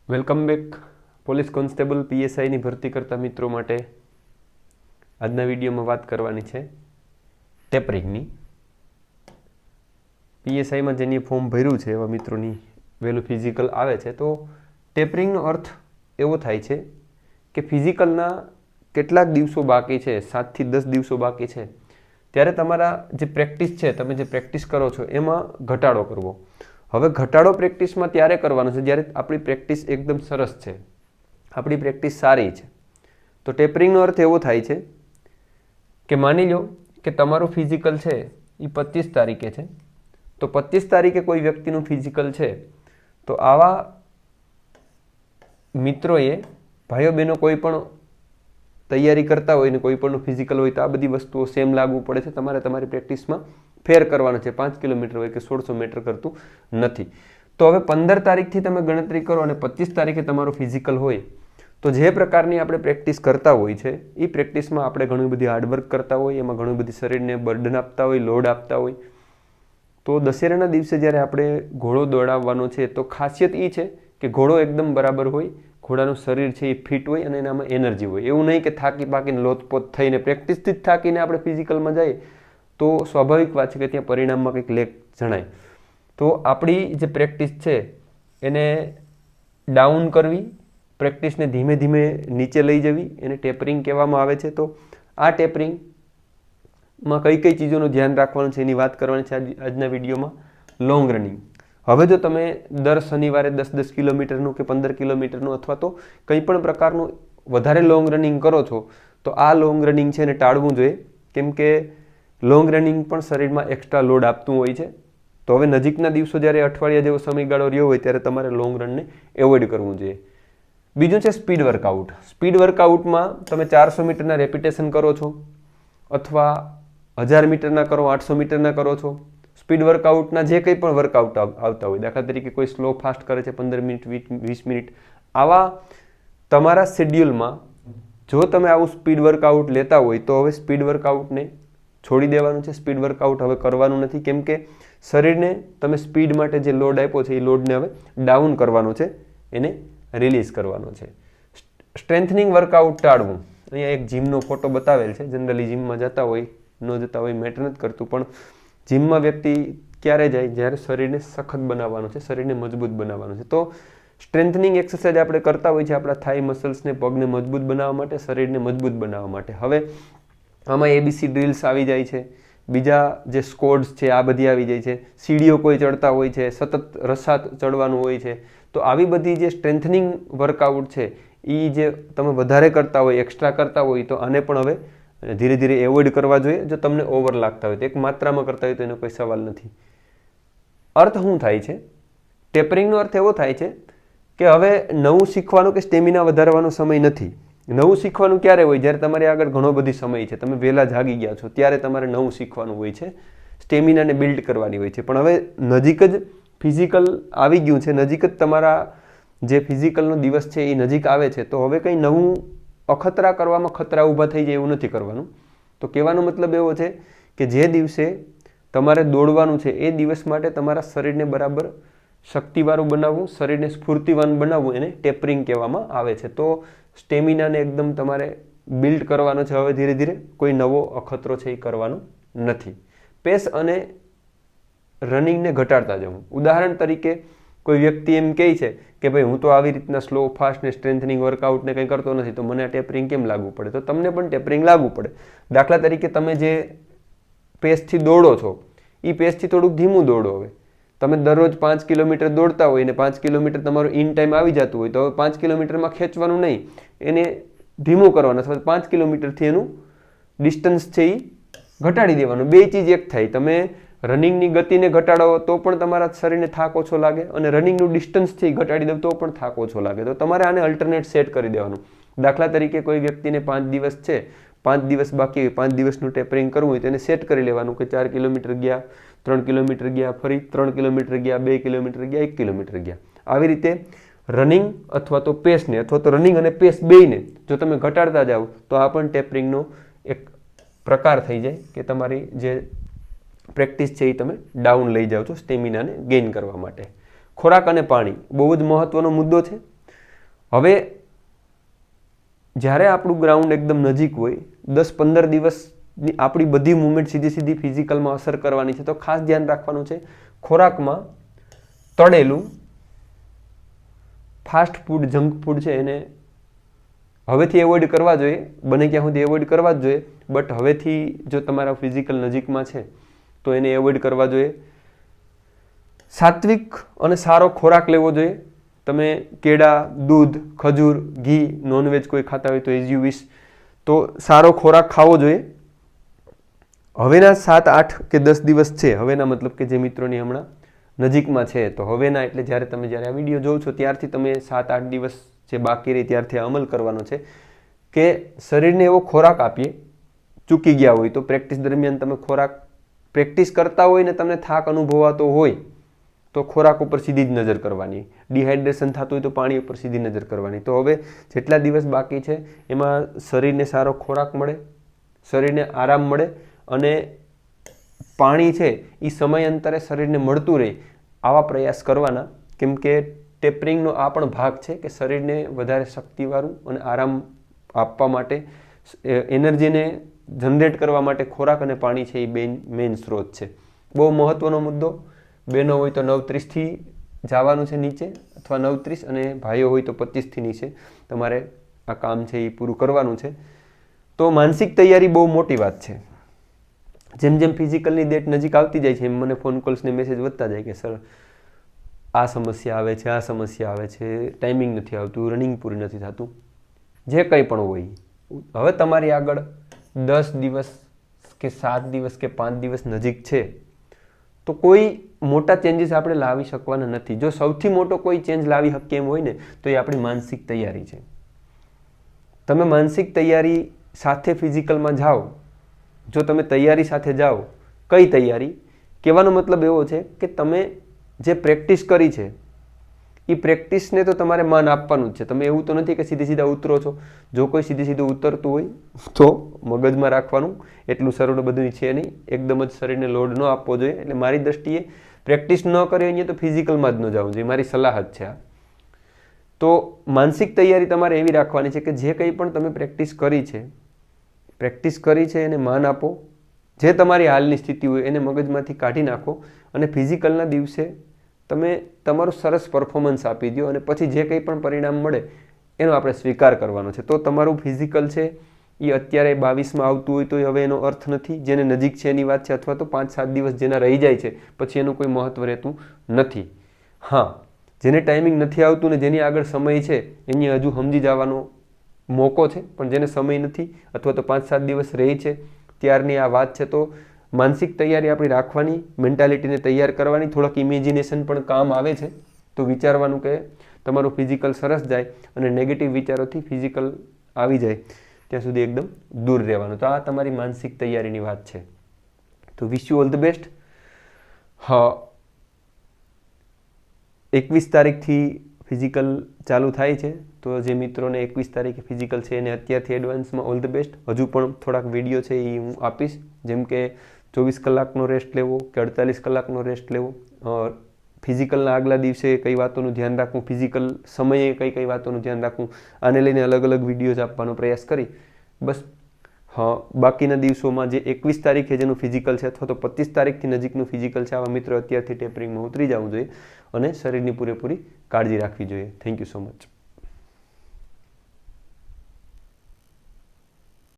Welcome back police constable પીએસઆઈની ભરતી કરતા મિત્રો માટે આજના વિડીયોમાં વાત કરવાની છે ટેપરિંગની. પીએસઆઈમાં જેની ફોર્મ ભર્યું છે એવા મિત્રોની વહેલું ફિઝિકલ આવે છે. તો ટેપરિંગનો અર્થ એવો થાય છે કે ફિઝિકલના કેટલાક દિવસો બાકી છે, 7 થી 10 દિવસો બાકી છે, ત્યારે તમારા જે પ્રેક્ટિસ છે, તમે જે પ્રેક્ટિસ કરો છો એમાં ઘટાડો કરવો. હવે ઘટાડો પ્રેક્ટિસમાં ત્યારે કરવાનો છે જ્યારે આપણી પ્રેક્ટિસ એકદમ સરસ છે, આપણી પ્રેક્ટિસ સારી છે. તો ટેપરિંગનો અર્થ એવો થાય છે કે માની લો કે તમારું ફિઝિકલ છે એ 25 તારીખે છે, તો 25 તારીખે કોઈ વ્યક્તિનું ફિઝિકલ છે, તો આવા મિત્રોએ, ભાઈઓ બહેનો કોઈ પણ તૈયારી કરતા હોય ને કોઈ પણનું ફિઝિકલ હોય તો આ બધી વસ્તુઓ સેમ લાગુ પડે છે. તમારે તમારી પ્રેક્ટિસમાં ફેર કરવાનો છે. 5 કિલોમીટર હોય કે 1600 મીટર કરતું નથી. તો હવે 15 તારીખથી તમે ગણતરી કરો અને 25 તારીખે તમારું ફિઝિકલ હોય તો જે પ્રકારની આપણે પ્રેક્ટિસ કરતા હોય છે એ પ્રેક્ટિસમાં આપણે ઘણી બધી હાર્ડવર્ક કરતા હોય, એમાં ઘણી બધી શરીરને બર્ડન આપતા હોય, લોડ આપતા હોય. તો દશેરાના દિવસે જ્યારે આપણે ઘોડો દોડાવવાનો છે તો ખાસિયત એ છે કે ઘોડો એકદમ બરાબર હોય, ઘોડાનું શરીર છે એ ફિટ હોય અને એનામાં એનર્જી હોય. એવું નહીં કે થાકી પાકીને લોથપોથ થઈને પ્રેક્ટિસથી જ થાકીને આપણે ફિઝિકલમાં જઈએ તો સ્વાભાવિક વાત છે કે ત્યાં પરિણામમાં કંઈક લેક જણાય. તો આપણી જે પ્રેક્ટિસ છે એને ડાઉન કરવી, પ્રેક્ટિસને ધીમે ધીમે નીચે લઈ જવી, એને ટેપરિંગ કહેવામાં આવે છે. તો આ ટેપરિંગમાં કઈ કઈ ચીજોનું ધ્યાન રાખવાનું છે એની વાત કરવાની છે આજના વિડીયોમાં. Long running. હવે જો તમે દર શનિવારે 10-10 કિલોમીટરનું કે 15 કિલોમીટરનું અથવા તો કંઈ પણ પ્રકારનું વધારે લોંગ રનિંગ કરો છો તો આ લોંગ રનિંગ છે એને ટાળવું જોઈએ, કેમ કે લોંગ રનિંગ પણ શરીરમાં એક્સ્ટ્રા લોડ આપતું હોય છે. તો હવે નજીકના દિવસો જ્યારે અઠવાડિયા જેવો સમયગાળો રહ્યો હોય ત્યારે તમારે લોંગ રનને એવોઇડ કરવું જોઈએ. બીજું છે સ્પીડ વર્કઆઉટ. સ્પીડ વર્કઆઉટમાં તમે 400 મીટરના રેપિટેશન કરો છો અથવા 1000 મીટરના કરો, 800 મીટરના કરો છો. સ્પીડ વર્કઆઉટના જે કંઈ પણ વર્કઆઉટ આવતા હોય, દાખલા તરીકે કોઈ સ્લો ફાસ્ટ કરે છે 15 મિનિટ, 20 મિનિટ, આવા તમારા શેડ્યુલમાં જો તમે આવું સ્પીડ વર્કઆઉટ લેતા હોય તો હવે સ્પીડ વર્કઆઉટને છોડી દેવાનું છે. સ્પીડ વર્કઆઉટ હવે કરવાનું નથી, કેમ કે શરીરને તમે સ્પીડ માટે જે લોડ આપ્યો છે એ લોડને હવે ડાઉન કરવાનો છે, એને રિલીઝ કરવાનો છે. સ્ટ્રેન્થનિંગ વર્કઆઉટ ટાળવું. અહીંયા એક જીમનો ફોટો બતાવેલ છે. જનરલી જીમમાં જતા હોય, ન જતા હોય મેટર નથી કરતું, પણ જીમમાં વ્યક્તિ ક્યારે જાય? જ્યારે શરીરને સખત બનાવવાનું છે, શરીરને મજબૂત બનાવવાનું છે. તો સ્ટ્રેન્થનિંગ એક્સરસાઇઝ આપણે કરતા હોય છે આપણા થાઈ મસલ્સને, પગને મજબૂત બનાવવા માટે, શરીરને મજબૂત બનાવવા માટે. હવે આમાં એબીસી ડ્રિલ્સ આવી જાય છે, બીજા જે સ્કોડ્સ છે આ બધી આવી જાય છે, સીડીઓ કોઈ ચડતા હોય છે, સતત રસ્સા ચડવાનું હોય છે. તો આવી બધી જે સ્ટ્રેન્થનિંગ વર્કઆઉટ છે એ જે તમે વધારે કરતા હોય, એક્સ્ટ્રા કરતા હોય તો આને પણ હવે ધીરે ધીરે એવોઇડ કરવા જોઈએ. જો તમને ઓવર લાગતા હોય તો એક માત્રામાં કરતા હોય તો એનો કોઈ સવાલ નથી. અર્થ શું થાય છે ટેપરિંગનો? અર્થ એવો થાય છે કે હવે નવું શીખવાનું કે સ્ટેમિના વધારવાનો સમય નથી. નવું શીખવાનું ક્યારે હોય? જ્યારે તમારી આગળ ઘણો બધી સમય છે, તમે વહેલા જાગી ગયા છો, ત્યારે તમારે નવું શીખવાનું હોય છે, સ્ટેમિનાને બિલ્ડ કરવાની હોય છે. પણ હવે નજીક જ ફિઝિકલ આવી ગયું છે, નજીક જ તમારા જે ફિઝિકલનો દિવસ છે એ નજીક આવે છે, તો હવે કંઈ નવું અખતરા કરવામાં ખતરા ઊભા થઈ જાય એવું નથી કરવાનું. તો કહેવાનો મતલબ એવો છે કે જે દિવસે તમારે દોડવાનું છે એ દિવસ માટે તમારા શરીરને બરાબર શક્તિવાળું બનાવવું, શરીરને સ્ફૂર્તિવાન બનાવવું, એને ટેપરિંગ કહેવામાં આવે છે. તો સ્ટેમિનાને એકદમ તમારે બિલ્ડ કરવાનો છે. હવે ધીરે ધીરે કોઈ નવો અખતરો છે એ કરવાનો નથી. પેસ અને રનિંગને ઘટાડતા જવું. ઉદાહરણ તરીકે કોઈ વ્યક્તિ એમ કહે છે કે ભાઈ હું તો આવી રીતના સ્લો ફાસ્ટ ને સ્ટ્રેન્થનિંગ વર્કઆઉટને કંઈ કરતો નથી, તો મને આ ટેપરિંગ કેમ લાગુ પડે? તો તમને પણ ટેપરિંગ લાગુ પડે. દાખલા તરીકે તમે જે પેસથી દોડો છો એ પેસથી થોડુંક ધીમું દોડો. હવે તમે દરરોજ 5 કિલોમીટર દોડતા હોય ને 5 કિલોમીટર તમારું ઇન ટાઈમ આવી જતું હોય તો હવે 5 કિલોમીટરમાં ખેંચવાનું નહીં, એને ધીમું કરવાનું અથવા 5 કિલોમીટરથી એનું ડિસ્ટન્સ છે એ ઘટાડી દેવાનું. બે ચીજ એક થાય. તમે રનિંગની ગતિને ઘટાડો તો પણ તમારા શરીરને થાક ઓછો લાગે, અને રનિંગનું ડિસ્ટન્સ છે એ ઘટાડી દો તો પણ થાક ઓછો લાગે. તો તમારે આને અલ્ટરનેટ સેટ કરી દેવાનું. દાખલા તરીકે કોઈ વ્યક્તિને 5 દિવસ છે, 5 દિવસ બાકી હોય, 5 દિવસનું ટેપરિંગ કરવું હોય તો એને સેટ કરી લેવાનું કે 4 કિલોમીટર ગયા, 3 કિલોમીટર ગયા, ફરી 3 કિલોમીટર ગયા, 2 કિલોમીટર ગયા, 1 કિલોમીટર ગયા. આવી રીતે રનિંગ અથવા તો પેસને અથવા તો રનિંગ અને પેસ બેયને જો તમે ઘટાડતા જાઓ તો આ પણ ટેપરિંગનો એક પ્રકાર થઈ જાય કે તમારી જે પ્રેક્ટિસ છે એ તમે ડાઉન લઈ જાઓ છો સ્ટેમિનાને ગેઇન કરવા માટે. ખોરાક અને પાણી બહુ જ મહત્ત્વનો મુદ્દો છે. હવે જ્યારે આપણું ગ્રાઉન્ડ એકદમ નજીક હોય, 10-15 દિવસની આપણી બધી મૂવમેન્ટ સીધી ફિઝિકલમાં અસર કરવાની છે, તો ખાસ ધ્યાન રાખવાનું છે ખોરાકમાં તળેલું ફાસ્ટ ફૂડ, જંક ફૂડ છે એને હવેથી એવોઇડ કરવા જોઈએ, બને ત્યાં સુધી એવોઇડ કરવા જ જોઈએ. બટ હવેથી જો તમારા ફિઝિકલ નજીકમાં છે તો એને એવોઇડ કરવા જોઈએ. સાત્વિક અને સારો ખોરાક લેવો જોઈએ. તમે કેળા, દૂધ, ખજૂર, ઘી, નોનવેજ કોઈ ખાતા હોય તો એઝ યુ વિશ, તો સારો ખોરાક ખાવો જોઈએ. હવેના 7, 8 કે 10 દિવસ છે, હવેના મતલબ કે જે મિત્રોની હમણાં નજીકમાં છે, તો હવેના એટલે જ્યારે આ વિડીયો જોવો છો ત્યારથી તમે 7-8 દિવસ જે બાકી રહી ત્યારથી અમલ કરવાનો છે કે શરીરને એવો ખોરાક આપીએ. ચૂકી ગયા હોય તો પ્રેક્ટિસ દરમિયાન તમે ખોરાક પ્રેક્ટિસ કરતા હોય ને તમને થાક અનુભવાતો હોય તો ખોરાક ઉપર સીધી જ નજર કરવાની. ડિહાઇડ્રેશન થતું હોય તો પાણી ઉપર સીધી નજર કરવાની. તો હવે જેટલા દિવસ બાકી છે એમાં શરીરને સારો ખોરાક મળે, શરીરને આરામ મળે અને પાણી છે એ સમયાંતરે શરીરને મળતું રહે આવા પ્રયાસ કરવાના. કેમ કે ટેપરિંગનો આ પણ ભાગ છે કે શરીરને વધારે શક્તિવાળું અને આરામ આપવા માટે, એનર્જીને જનરેટ કરવા માટે ખોરાક અને પાણી છે એ મેઇન સ્ત્રોત છે. બહુ મહત્વનો મુદ્દો. બહેનો હોય તો 9:30થી જવાનું છે નીચે, અથવા 9:30, અને ભાઈઓ હોય તો 25થી નીચે તમારે આ કામ છે એ પૂરું કરવાનું છે. તો માનસિક તૈયારી બહુ મોટી વાત છે. જેમ જેમ ફિઝિકલની ડેટ નજીક આવતી જાય છે એમ મને ફોન કોલ્સ ને મેસેજ વધતા જાય કે સર આ સમસ્યા આવે છે, આ સમસ્યા આવે છે, ટાઈમિંગ નથી આવતું, રનિંગ પૂરી નથી થતું, જે કંઈ પણ હોય. હવે તમારી આગળ 10 દિવસ કે 7 દિવસ કે 5 દિવસ નજીક છે તો કોઈ મોટા ચેન્જીસ આપણે લાવી શકવાના નથી. જો સૌથી મોટો કોઈ ચેન્જ લાવી શકીએ એમ હોય ને તો એ આપણી માનસિક તૈયારી છે. તમે માનસિક તૈયારી સાથે ફિઝિકલમાં જાઓ, જો તમે તૈયારી સાથે જાઓ, કઈ તૈયારી? કહેવાનો મતલબ એવો છે કે તમે જે પ્રેક્ટિસ કરી છે એ પ્રેક્ટિસને તો તમારે માન આપવાનું જ છે. તમે એવું તો નથી કે સીધા ઉતરો છો. જો કોઈ સીધું ઉતરતું હોય તો મગજમાં રાખવાનું, એટલું સરળ બધું છે નહીં. એકદમ જ શરીરને લોડ ન આપવો જોઈએ. એટલે મારી દ્રષ્ટિએ પ્રેક્ટિસ ન કરી અહીંયા તો ફિઝિકલમાં જ ન જવું જોઈએ, મારી સલાહ જ છે આ. તો માનસિક તૈયારી તમારે એવી રાખવાની છે કે જે કંઈ પણ તમે પ્રેક્ટિસ કરી છે એને માન આપો. જે તમારી હાલની સ્થિતિ હોય એને મગજમાંથી કાઢી નાખો અને ફિઝિકલના દિવસે તમે તમારું સરસ પરફોર્મન્સ આપી દો અને પછી જે કંઈ પણ પરિણામ મળે એનો આપણે સ્વીકાર કરવાનો છે. તો તમારું ફિઝિકલ છે એ અત્યારે 22માં આવતું હોય તો હવે એનો અર્થ નથી. જેને નજીક છે એની વાત છે, અથવા તો 5-7 દિવસ જેના રહી જાય છે પછી એનું કોઈ મહત્વ રહેતું નથી. હા, જેને ટાઈમિંગ નથી આવતું ને જેની આગળ સમય છે એની હજુ સમજી જવાનો મોકો છે, પણ જેને સમય નથી અથવા તો 5-7 દિવસ રહી છે ત્યારની આ વાત છે. તો માનસિક તૈયારી આપણી રાખવાની, મેન્ટાલિટીને તૈયાર કરવાની. થોડોક ઇમેજિનેશન પણ કામ આવે છે. તો વિચારવાનું કે તમારું ફિઝિકલ સરસ જાય અને નેગેટિવ વિચારોથી ફિઝિકલ આવી જાય ત્યાં સુધી એકદમ દૂર રહેવાનું. તો આ તમારી માનસિક તૈયારીની વાત છે. તો wish you all the best. હા, 21 તારીખથી ફિઝિકલ ચાલુ થાય છે. તો જે મિત્રોને 21 તારીખે ફિઝિકલ છે એને અત્યારથી એડવાન્સમાં ઓલ ધ બેસ્ટ. હજુ પણ થોડાક વિડીયો છે એ હું આપીશ, જેમ કે 24 કલાકનો રેસ્ટ લેવો કે 48 કલાકનો રેસ્ટ લેવો, ફિઝિકલના આગલા દિવસે કઈ વાતોનું ધ્યાન રાખવું, ફિઝિકલ સમયે કઈ વાતોનું ધ્યાન રાખવું, આને લઈને અલગ અલગ વિડીયોઝ આપવાનો પ્રયાસ કરી. બસ હા, બાકીના દિવસોમાં જે 21 તારીખે જેનું ફિઝિકલ છે અથવા તો 25 તારીખથી નજીકનું ફિઝિકલ છે, આવા મિત્રો અત્યારથી ટેપરિંગમાં ઉતરી જવું જોઈએ અને શરીરની પૂરેપૂરી કાળજી રાખવી જોઈએ. Thank you so much.